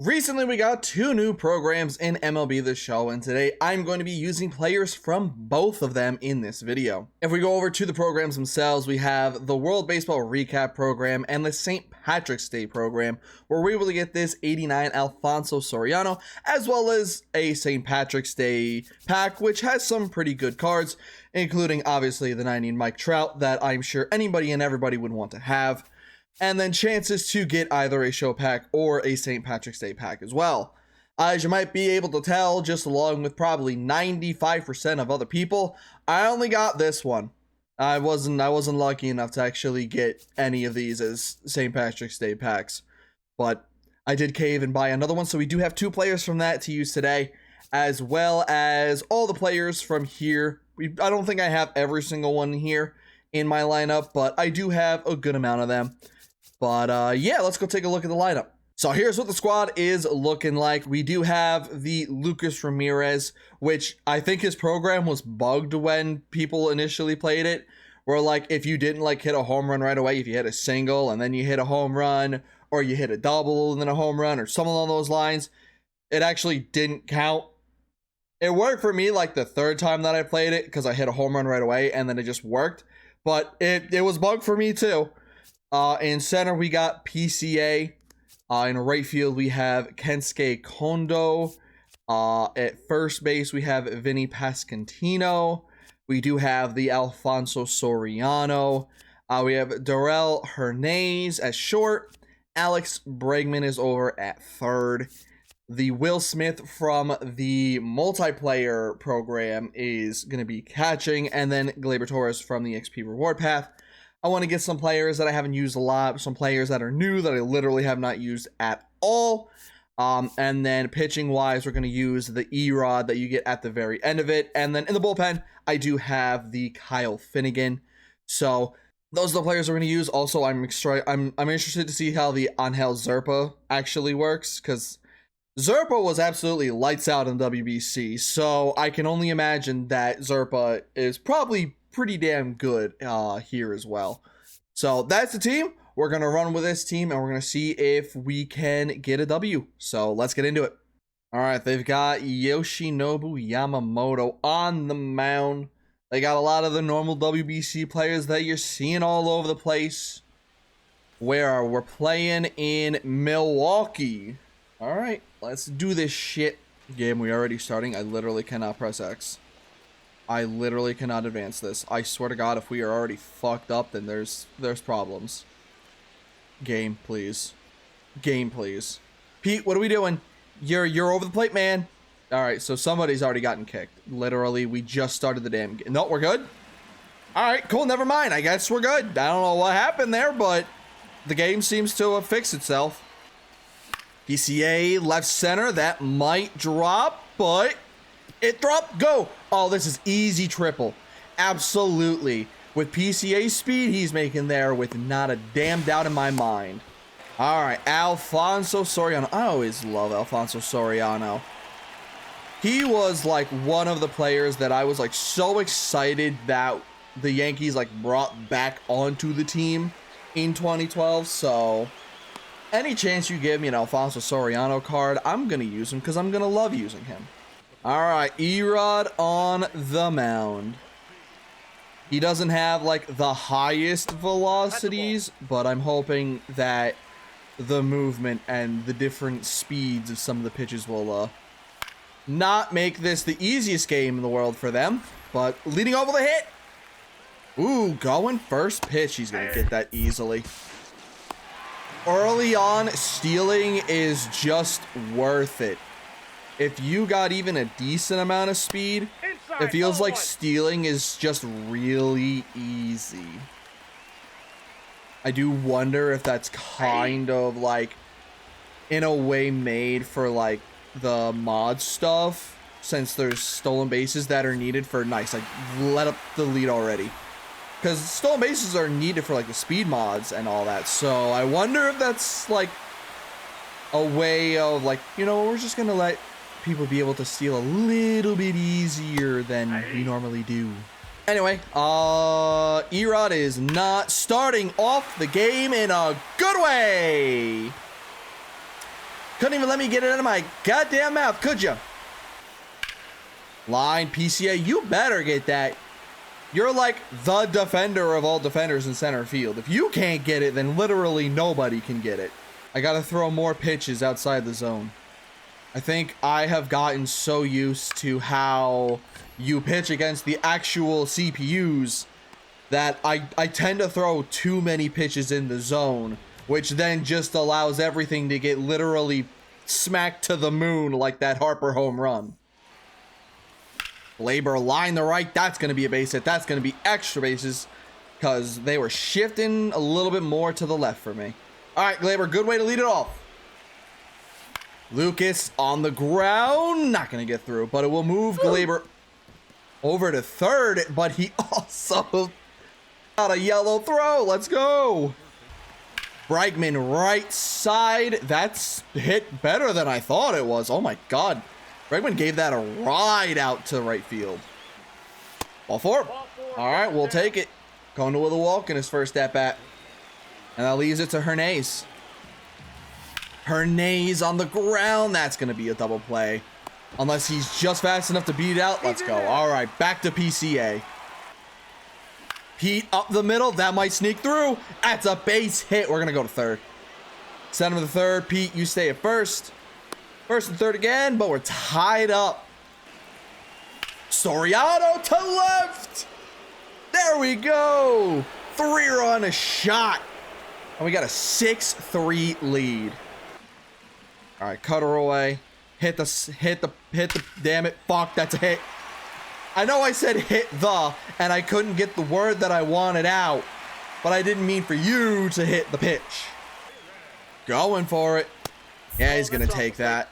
Recently, we got two new programs in MLB The Show, and today I'm going to be using players from both of them in this video. If we go over to the programs themselves, we have the World Baseball Recap program and the St. Patrick's Day program, where we will get this 89 Alfonso Soriano, as well as a St. Patrick's Day pack, which has some pretty good cards, including obviously the 90 Mike Trout that I'm sure anybody and everybody would want to have. And then chances to get either a show pack or a St. Patrick's Day pack as well. As you might be able to tell, just along with probably 95% of other people, I only got this one. I wasn't lucky enough to actually get any of these as St. Patrick's Day packs. But I did cave and buy another one, so we do have two players from that to use today, as well as all the players from here. I don't think I have every single one here in my lineup, but I do have a good amount of them. But yeah, let's go take a look at the lineup. So here's what the squad is looking like. We do have the Lucas Ramirez, which I think his program was bugged when people initially played it. Where like if you didn't like hit a home run right away, if you hit a single and then you hit a home run, or you hit a double and then a home run, or something along those lines, it actually didn't count. It worked for me like the third time that I played it because I hit a home run right away and then it just worked. But it was bugged for me too. In center, we got PCA. In right field, we have Kensuke Kondo. At first base, we have Vinny Pasquantino. We do have the Alfonso Soriano. We have Darrell Hernandez at short. Alex Bregman is over at third. The Will Smith from the multiplayer program is going to be catching. And then Gleyber Torres from the XP Reward Path. I want to get some players that I haven't used a lot, some players that are new that I literally have not used at all. And then pitching wise, we're going to use the E-Rod that you get at the very end of it. And then in the bullpen, I do have the Kyle Finnegan. So those are the players we're going to use. Also, I'm interested to see how the Angel Zerpa actually works, because Zerpa was absolutely lights out in WBC. So I can only imagine that Zerpa is probably pretty damn good here as well. So that's the team. We're going to run with this team and we're going to see if we can get a W. So let's get into it. All right, they've got Yoshinobu Yamamoto on the mound. They got a lot of the normal WBC players that you're seeing all over the place. Where we're playing in Milwaukee. All right, let's do this shit. Game, we already starting. I literally cannot press X. I literally cannot advance this. I swear to God, if we are already fucked up, then there's problems. Game, please. Game, please. Pete, what are we doing? You're over the plate, man. All right, so somebody's already gotten kicked. Literally, we just started the damn game. No, we're good. All right, cool. Never mind. I guess we're good. I don't know what happened there, but the game seems to have fixed itself. PCA left center. That might drop, but it dropped. Go. Oh, this is easy triple. Absolutely. With PCA speed, he's making there with not a damn doubt in my mind. All right, Alfonso Soriano. I always love Alfonso Soriano. He was like one of the players that I was like so excited that the Yankees like brought back onto the team in 2012. So any chance you give me an Alfonso Soriano card, I'm going to use him because I'm going to love using him. All right, E-Rod on the mound. He doesn't have like the highest velocities, but I'm hoping that the movement and the different speeds of some of the pitches will not make this the easiest game in the world for them. But leading over the hit. Ooh, going first pitch. He's going to get that easily. Early on, stealing is just worth it. If you got even a decent amount of speed, it feels like stealing is just really easy. I do wonder if that's kind of like, in a way, made for like the mod stuff, since there's stolen bases that are needed for nice. Like, let up the lead already. Because stolen bases are needed for like the speed mods and all that. So I wonder if that's like a way of like, you know, we're just going to let people be able to steal a little bit easier than we normally do. Anyway, E-Rod is not starting off the game in a good way. Couldn't even let me get it out of my goddamn mouth, could you? Line, PCA, you better get that. You're like the defender of all defenders in center field. If you can't get it, then literally nobody can get it. I gotta throw more pitches outside the zone. I think I have gotten so used to how you pitch against the actual CPUs that I tend to throw too many pitches in the zone, which then just allows everything to get literally smacked to the moon like that Harper home run. Glaber line the right. That's going to be a base hit. That's going to be extra bases because they were shifting a little bit more to the left for me. All right, Glaber, good way to lead it off. Lucas on the ground. Not going to get through, but it will move Glaber over to third, but he also got a yellow throw. Let's go. Bregman right side. That's hit better than I thought it was. Oh my God. Bregman gave that a ride out to right field. Ball four. All right, we'll take it. Going to with a walk in his first at bat. And that leaves it to Hernandez. Hernandez on the ground. That's going to be a double play. Unless he's just fast enough to beat it out. Let's go. All right, back to PCA. Pete up the middle. That might sneak through. That's a base hit. We're going to go to third. Send him to third. Pete, you stay at first. First and third again, but we're tied up. Soriano to left. There we go. 3-run shot. And we got a 6-3 lead. All right, cutter away. Hit the, damn it. Fuck, that's a hit. I know I said hit the, and I couldn't get the word that I wanted out, but I didn't mean for you to hit the pitch. Going for it. Yeah, he's going to take that.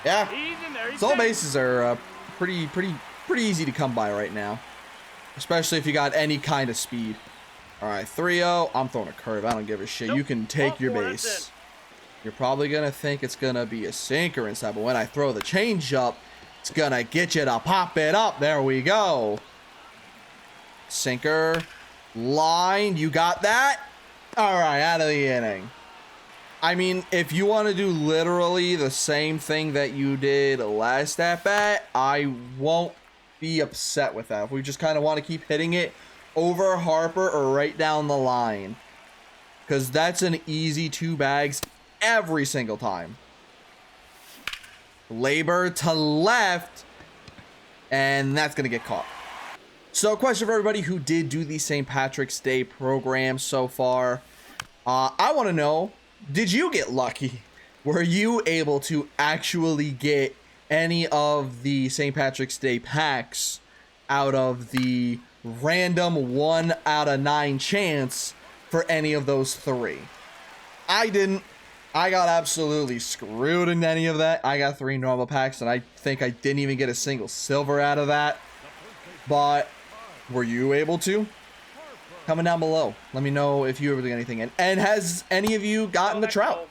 Yeah, stolen bases are pretty easy to come by right now, especially if you got any kind of speed. All right, 3-0. I'm throwing a curve. I don't give a shit. You can take your base. You're probably going to think it's going to be a sinker inside, but when I throw the changeup, it's going to get you to pop it up. There we go. Sinker. Line. You got that? All right, out of the inning. I mean, if you want to do literally the same thing that you did last at bat, I won't be upset with that. If we just kind of want to keep hitting it over Harper or right down the line, because that's an easy 2 bags every single time. Labor to left, and that's going to get caught. So, question for everybody who did do the St. Patrick's Day program so far. I want to know, did you get lucky? Were you able to actually get any of the St. Patrick's Day packs out of the random 1 out of 9 chance for any of those 3? I didn't. I got absolutely screwed in any of that. I got 3 normal packs, and I think I didn't even get a single silver out of that. But were you able to? Comment down below. Let me know if you ever did anything. And has any of you gotten the Trout?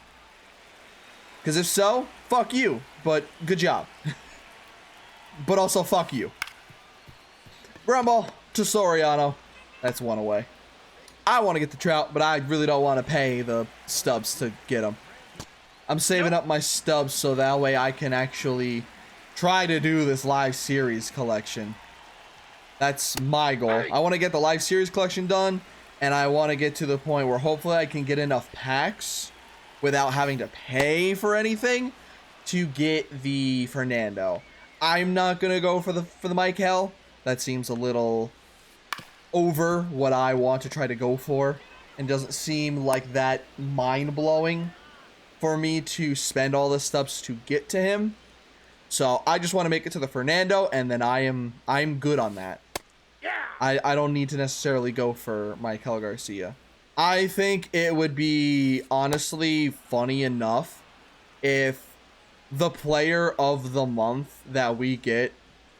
Because if so, fuck you. But good job. But also fuck you. Ground ball to Soriano. That's 1 away. I want to get the Trout, but I really don't want to pay the stubs to get them. I'm saving up my stubs so that way I can actually try to do this live series collection. That's my goal. I want to get the live series collection done, and I want to get to the point where hopefully I can get enough packs without having to pay for anything to get the Fernando. I'm not going to go for the Michael. That seems a little over what I want to try to go for, and doesn't seem like that mind-blowing for me to spend all the stubs to get to him. So I just want to make it to the Fernando, and then I'm good on that. I don't need to necessarily go for Michael Garcia. I think it would be honestly funny enough if the player of the month that we get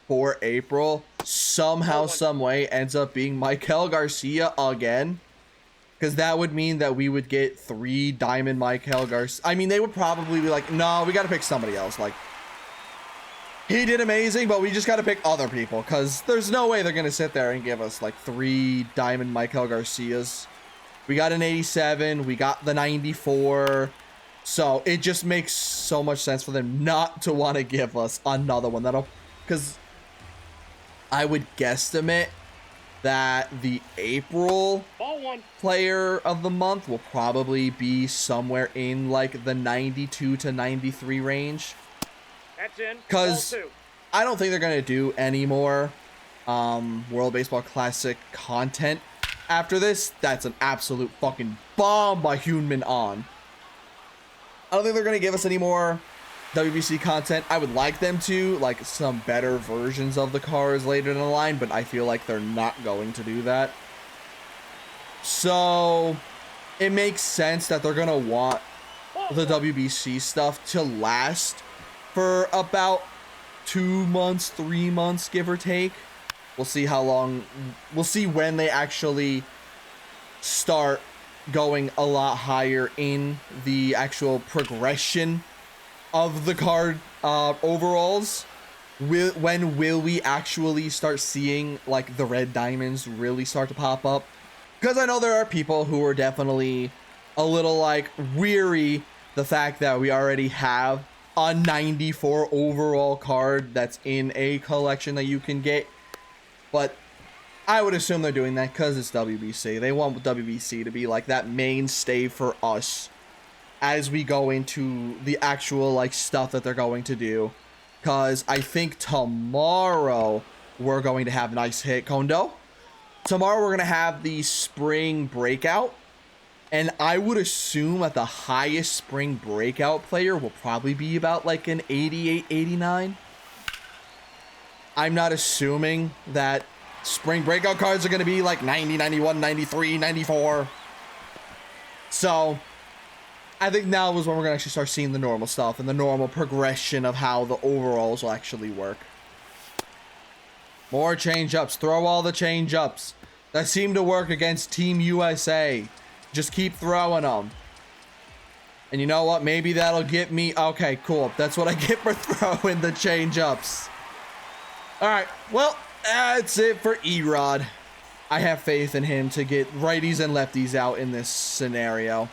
for April somehow, some way ends up being Michael Garcia again. Because that would mean that we would get 3 Diamond Michael Garcia. I mean, they would probably be like, no, we got to pick somebody else. Like, he did amazing, but we just got to pick other people. Because there's no way they're going to sit there and give us like 3 Diamond Michael Garcias. We got an 87. We got the 94. So it just makes so much sense for them not to want to give us another one. Because I would guesstimate that the April player of the month will probably be somewhere in like the 92 to 93 range. That's in. Because I don't think they're going to do any more World Baseball Classic content after this. That's an absolute fucking bomb by Hyunmin On. I don't think they're going to give us any more WBC content. I would like them to, like some better versions of the cars later in the line, but I feel like they're not going to do that. So it makes sense that they're going to want the WBC stuff to last for about 2 months, 3 months, give or take. We'll see how long, we'll see when they actually start going a lot higher in the actual progression of the card overalls. When will we actually start seeing like the red diamonds really start to pop up? Because I know there are people who are definitely a little like weary the fact that we already have a 94 overall card that's in a collection that you can get. But I would assume they're doing that because it's WBC. They want WBC to be like that mainstay for us as we go into the actual like stuff that they're going to do. Because I think tomorrow we're going to have nice hit Kondo. Tomorrow we're going to have the spring breakout. And I would assume that the highest spring breakout player will probably be about like an 88, 89. I'm not assuming that spring breakout cards are going to be like 90, 91, 93, 94. So I think now is when we're going to actually start seeing the normal stuff and the normal progression of how the overalls will actually work. More change-ups. Throw all the change-ups that seem to work against Team USA. Just keep throwing them. And you know what? Maybe that'll get me... Okay, cool. That's what I get for throwing the change-ups. Alright, well, that's it for Erod. I have faith in him to get righties and lefties out in this scenario.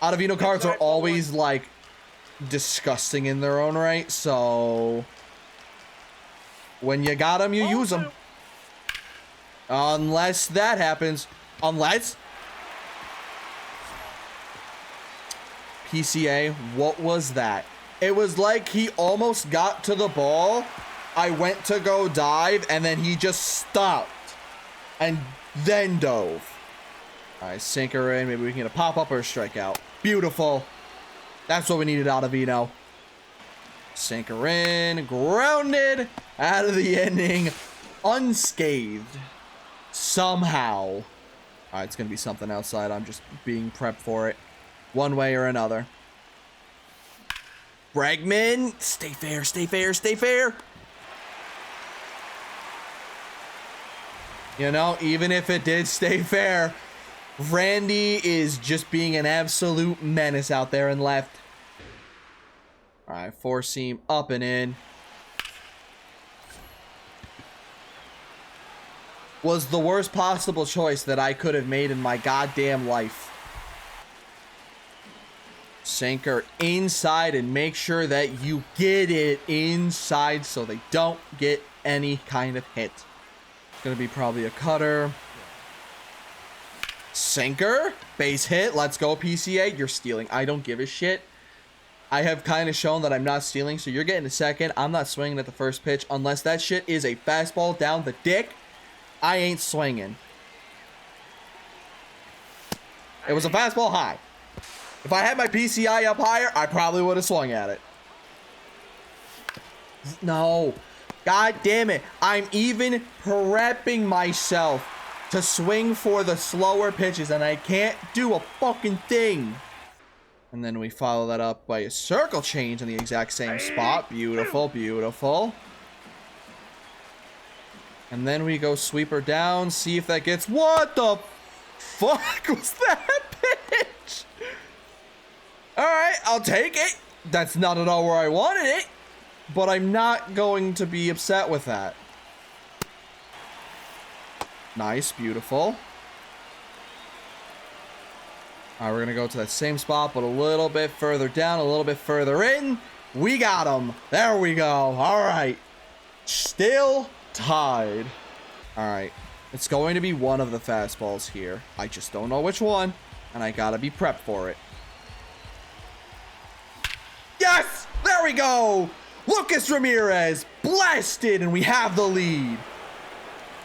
Ottavino cards are always, like, disgusting in their own right, so... when you got them, you use them. Unless that happens. Unless... PCA, what was that? It was like he almost got to the ball. I went to go dive, and then he just stopped. And then dove. Alright, sink her in. Maybe we can get a pop-up or a strikeout. Beautiful. That's what we needed out of Vino. Sink her in. Grounded. Out of the inning. Unscathed. Somehow. Alright, it's going to be something outside. I'm just being prepped for it. One way or another. Bregman. Stay fair, stay fair, stay fair. You know, even if it did stay fair, Randy is just being an absolute menace out there and left. Alright, four seam up and in. Was the worst possible choice that I could have made in my goddamn life. Sinker inside and make sure that you get it inside so they don't get any kind of hit. It's going to be probably a cutter. Sinker. Base hit. Let's go, PCA. You're stealing. I don't give a shit. I have kind of shown that I'm not stealing, so you're getting a second. I'm not swinging at the first pitch unless that shit is a fastball down the dick. I ain't swinging. It was a fastball high. If I had my PCI up higher, I probably would have swung at it. No. God damn it. I'm even prepping myself to swing for the slower pitches, and I can't do a fucking thing. And then we follow that up by a circle change in the exact same spot. Beautiful, beautiful. And then we go sweeper down, see if that gets... What the fuck was that pitch? Alright, I'll take it. That's not at all where I wanted it. But I'm not going to be upset with that. Nice, beautiful. All right, we're gonna go to that same spot, but a little bit further down, a little bit further in. We got him. There we go. All right. Still tied. All right. It's going to be one of the fastballs here. I just don't know which one, and I gotta be prepped for it. Yes! There we go! Lucas Ramirez blasted, and we have the lead.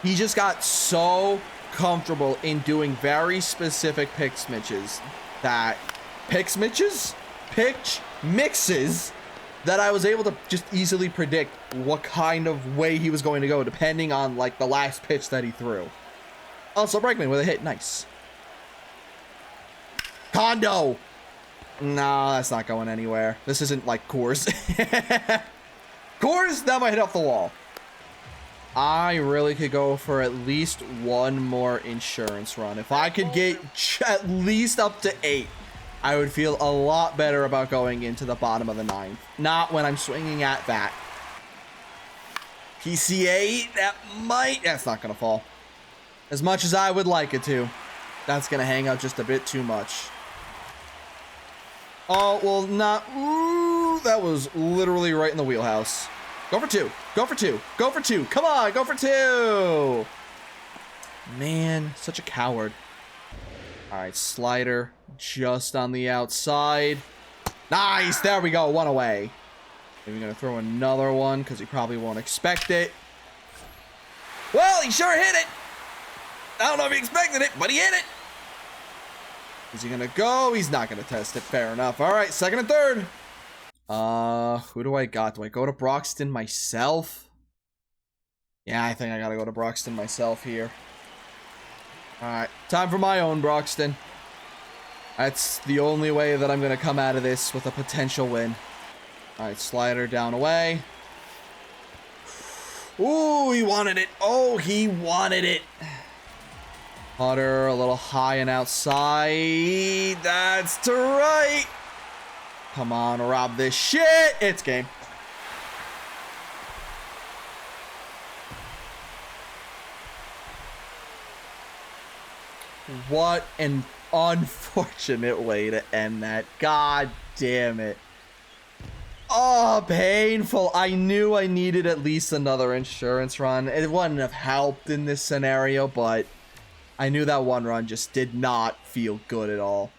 He just got so comfortable in doing very specific pitch mixes that pitch mixes that I was able to just easily predict what kind of way he was going to go depending on like the last pitch that he threw. Also, Bregman with a hit. Nice. Kondo. No, that's not going anywhere. This isn't like Coors. Coors, that might hit off the wall. I really could go for at least one more insurance run. If I could get at least up to 8, I would feel a lot better about going into the bottom of the 9th. Not when I'm swinging at that. PCA, that's not going to fall. As much as I would like it to. That's going to hang out just a bit too much. Oh, well, not. Ooh, that was literally right in the wheelhouse. Go for 2. Go for 2. Go for 2. Come on, go for 2. Man, such a coward. All right, slider just on the outside. Nice. There we go. 1 away. Maybe going to throw another one because he probably won't expect it. Well, he sure hit it. I don't know if he expected it, but he hit it. Is he going to go? He's not going to test it. Fair enough. All right, second and third. Who do I got? Do I go to Broxton myself? Yeah, I think I got to go to Broxton myself here. All right, time for my own Broxton. That's the only way that I'm going to come out of this with a potential win. All right, slider down away. Ooh, he wanted it. Oh, he wanted it. Putter a little high and outside. That's to right. Come on, rob this shit. It's game. What an unfortunate way to end that. God damn it. Oh, painful. I knew I needed at least another insurance run. It wouldn't have helped in this scenario, but I knew that one run just did not feel good at all.